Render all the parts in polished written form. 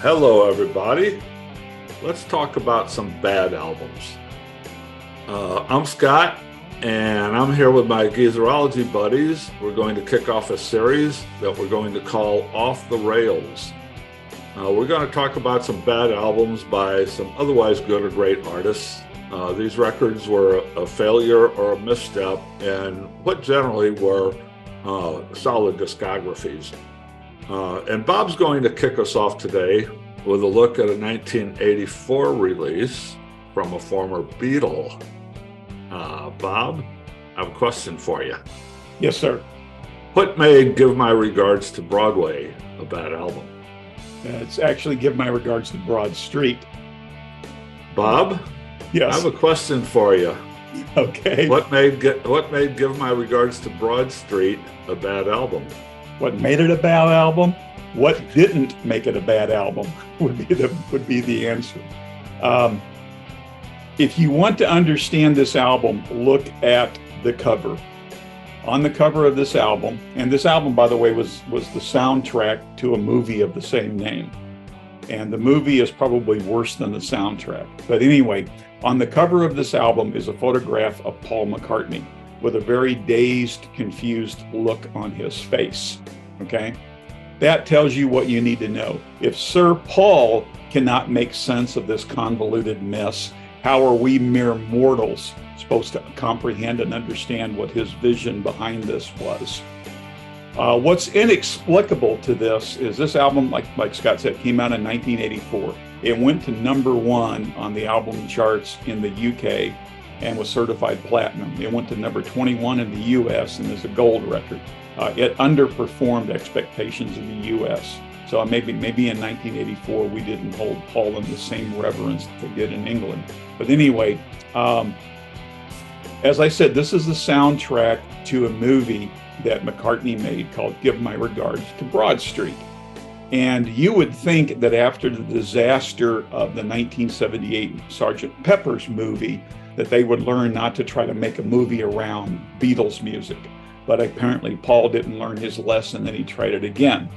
Hello, everybody. Let's talk about some bad albums. I'm Scott, and I'm here with my Geezerology buddies. We're going to kick off a series that we're going to call Off the Rails. We're going to talk about some bad albums by some otherwise good or great artists. These records were a failure or a misstep in what generally were solid discographies. And Bob's going to kick us off today with a look at a 1984 release from a former Beatle. Bob, I have a question for you. Yes, sir. What made Give My Regards to Broadway a bad album? It's actually Give My Regards to Broad Street. Bob? Yes. I have a question for you. Okay. What made Give My Regards to Broad Street a bad album? What made it a bad album? What didn't make it a bad album would be the answer. If you want to understand this album, look at the cover. On the cover of this album, and this album, by the way, was the soundtrack to a movie of the same name. And the movie is probably worse than the soundtrack. But anyway, on the cover of this album is a photograph of Paul McCartney with a very dazed, confused look on his face, okay? That tells you what you need to know. If Sir Paul cannot make sense of this convoluted mess, how are we mere mortals supposed to comprehend and understand what his vision behind this was? What's inexplicable to this is this album, like Scott said, came out in 1984. It went to #1 on the album charts in the UK and was certified platinum. It went to number 21 in the US and is a gold record. It underperformed expectations in the US. So maybe in 1984, we didn't hold Paul in the same reverence that they did in England. But anyway, as I said, this is the soundtrack to a movie that McCartney made called Give My Regards to Broad Street. And you would think that after the disaster of the 1978 Sgt. Pepper's movie, that they would learn not to try to make a movie around Beatles music. But apparently Paul didn't learn his lesson and he tried it again.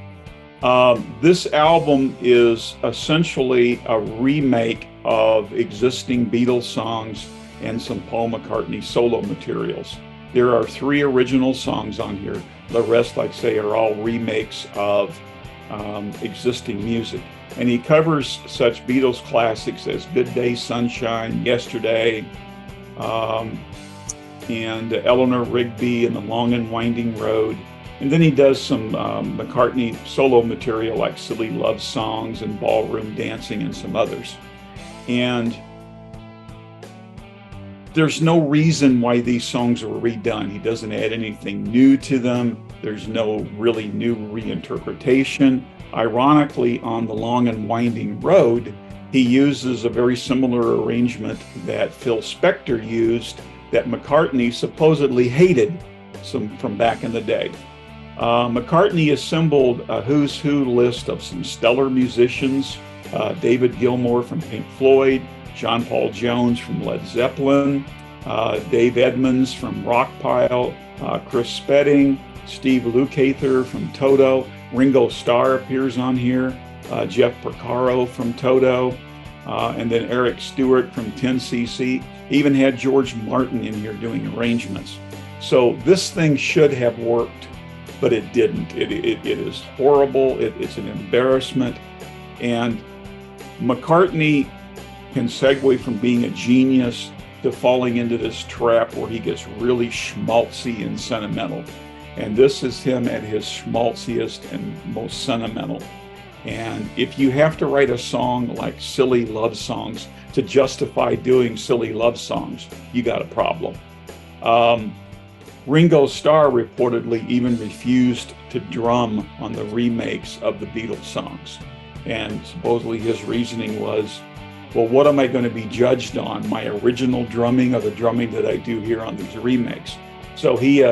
This album is essentially a remake of existing Beatles songs and some Paul McCartney solo materials. There are 3 original songs on here. The rest, like I say, are all remakes of existing music. And he covers such Beatles classics as Good Day Sunshine, Yesterday, and Eleanor Rigby and The Long and Winding Road. And then he does some McCartney solo material like Silly Love Songs and Ballroom Dancing and some others. And there's no reason why these songs were redone. He doesn't add anything new to them. There's no really new reinterpretation. Ironically, on The Long and Winding Road, he uses a very similar arrangement that Phil Spector used that McCartney supposedly hated from back in the day. McCartney assembled a who's who list of some stellar musicians, David Gilmour from Pink Floyd, John Paul Jones from Led Zeppelin, Dave Edmunds from Rockpile, Chris Spedding, Steve Lukather from Toto, Ringo Starr appears on here, Jeff Porcaro from Toto, and then Eric Stewart from 10cc. Even had George Martin in here doing arrangements. So this thing should have worked, but it didn't. It is horrible. It's an embarrassment. And McCartney can segue from being a genius to falling into this trap where he gets really schmaltzy and sentimental. And this is him at his schmaltziest and most sentimental. And if you have to write a song like Silly Love Songs to justify doing silly love songs, you got a problem. Ringo Starr reportedly even refused to drum on the remakes of the Beatles songs. And supposedly his reasoning was, well, what am I going to be judged on? My original drumming or the drumming that I do here on these remakes? So he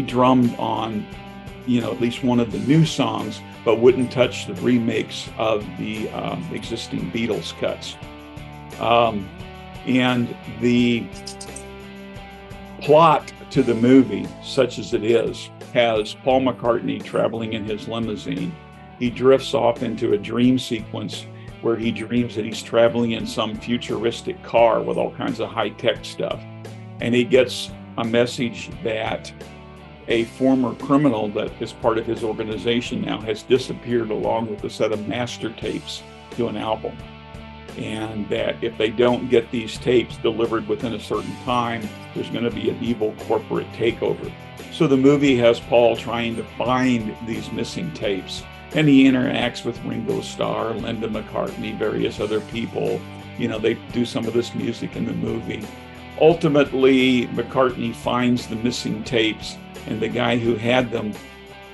drummed on, at least one of the new songs, but wouldn't touch the remakes of the existing Beatles cuts. And the plot to the movie, such as it is, has Paul McCartney traveling in his limousine he drifts off into a dream sequence where he dreams that he's traveling in some futuristic car with all kinds of high-tech stuff. And he gets a message that a former criminal that is part of his organization now has disappeared along with a set of master tapes to an album. And that if they don't get these tapes delivered within a certain time, there's going to be an evil corporate takeover. So the movie has Paul trying to find these missing tapes. And he interacts with Ringo Starr, Linda McCartney, various other people. You know, they do some of this music in the movie. Ultimately, McCartney finds the missing tapes, and the guy who had them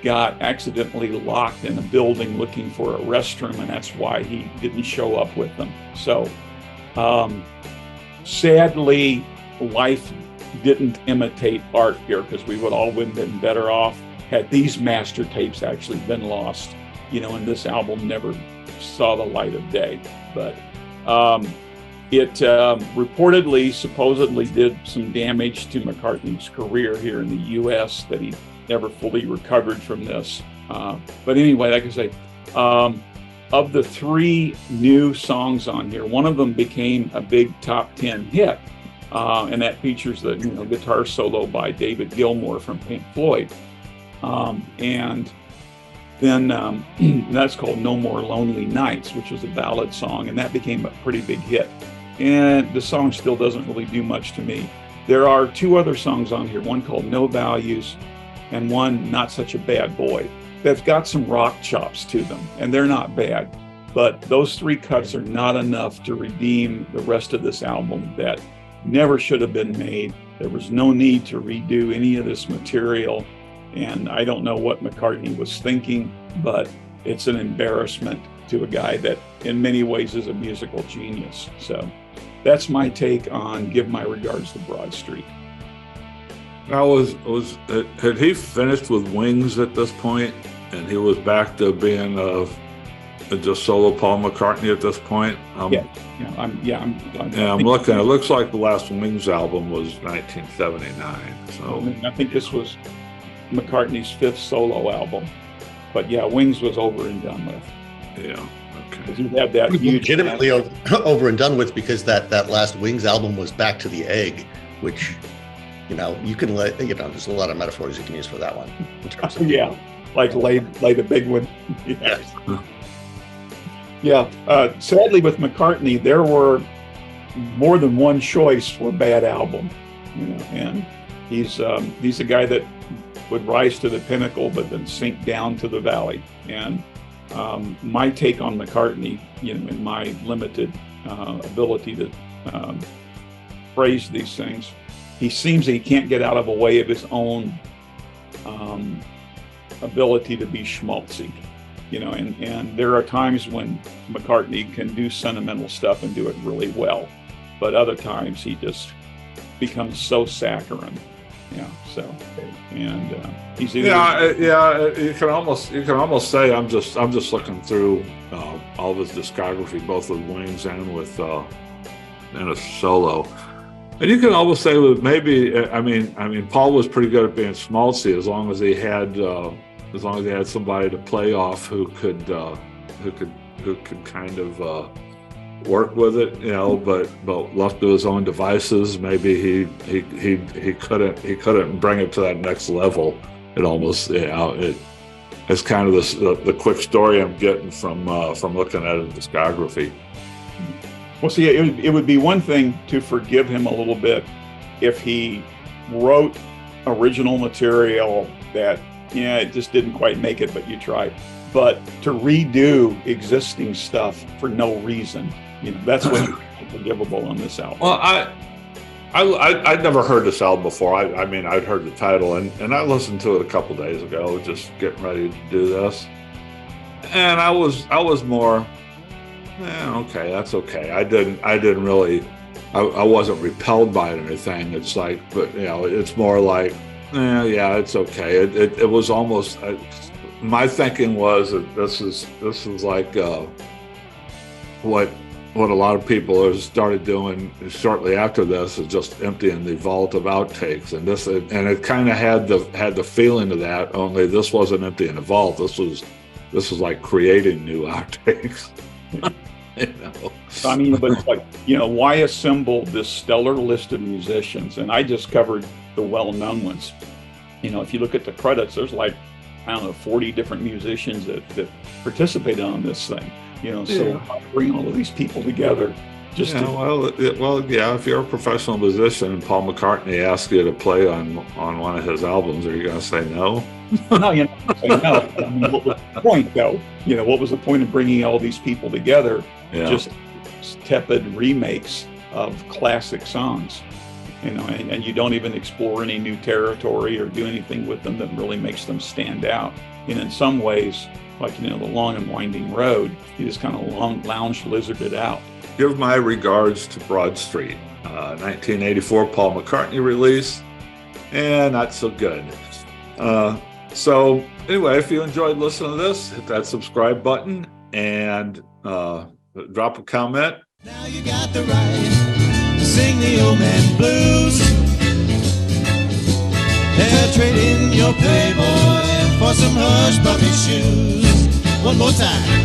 got accidentally locked in a building looking for a restroom, and that's why he didn't show up with them. So, sadly, life didn't imitate art here, because we would all have been better off had these master tapes actually been lost, you know, and this album never saw the light of day. But it reportedly, supposedly did some damage to McCartney's career here in the U.S. that he never fully recovered from this. But anyway, like I say, of the 3 new songs on here, one of them became a big top 10 hit, and that features the guitar solo by David Gilmour from Pink Floyd. And then that's called No More Lonely Nights, which was a ballad song, and that became a pretty big hit. And the song still doesn't really do much to me. There are 2 other songs on here, one called No Values and one Not Such a Bad Boy. They've got some rock chops to them, and they're not bad. But those 3 cuts are not enough to redeem the rest of this album that never should have been made. There was no need to redo any of this material. And I don't know what McCartney was thinking, but it's an embarrassment to a guy that in many ways is a musical genius. So that's my take on Give My Regards to Broad Street. Now, had he finished with Wings at this point, and he was back to being just solo Paul McCartney at this point? I'm looking. It looks like the last Wings album was 1979. So I think this was McCartney's 5th solo album. But yeah, Wings was over and done with. Yeah. Okay. You have that huge legitimately over and done with, because that last Wings album was Back to the Egg, which, you can there's a lot of metaphors you can use for that one in terms of like lay the big one. Yes. Yeah. Sadly, with McCartney, there were more than one choice for bad album, and he's a guy that would rise to the pinnacle but then sink down to the valley. And my take on McCartney, in my limited ability to phrase these things, he seems that he can't get out of a way of his own ability to be schmaltzy, and there are times when McCartney can do sentimental stuff and do it really well, but other times he just becomes so saccharine. He's either you can almost say I'm just looking through all of his discography, both with Wings and with and a solo, and you can almost say with maybe I mean Paul was pretty good at being schmaltzy as long as he had somebody to play off who could kind of work with it, but left to his own devices, maybe he couldn't bring it to that next level. It almost, it's kind of the quick story I'm getting from looking at his discography. Well, see, it would be one thing to forgive him a little bit if he wrote original material that, it just didn't quite make it, but you tried. But to redo existing stuff for no reason, that's what's forgivable on this album. Well, I'd never heard this album before. I'd heard the title, and I listened to it a couple days ago, just getting ready to do this. And I was more, okay, that's okay. I didn't really, I wasn't repelled by it or anything. It's like, but it's more like, it's okay. It was almost, my thinking was that this is like what a lot of people have started doing shortly after this is just emptying the vault of outtakes, and it kind of had the feeling of that. Only this wasn't emptying the vault. This This was like creating new outtakes. I mean, but it's like, why assemble this stellar list of musicians? And I just covered the well-known ones. If you look at the credits, there's like, I don't know, 40 different musicians that participated on this thing. So bring all of these people together. If you're a professional musician and Paul McCartney asks you to play on one of his albums, are you going to say no? No, you're not going to say no. I mean, what was the point, though? What was the point of bringing all these people together? Yeah. Just tepid remakes of classic songs, and you don't even explore any new territory or do anything with them that really makes them stand out. And in some ways, like, the Long and Winding Road, you just kind of lounge lizarded out. Give my regards to Broad Street, 1984 Paul McCartney release, and not so good. So anyway, if you enjoyed listening to this, hit that subscribe button and drop a comment. Now you got the right to sing the old man blues. They're trading your Playboy for some hush puppy shoes. One more time.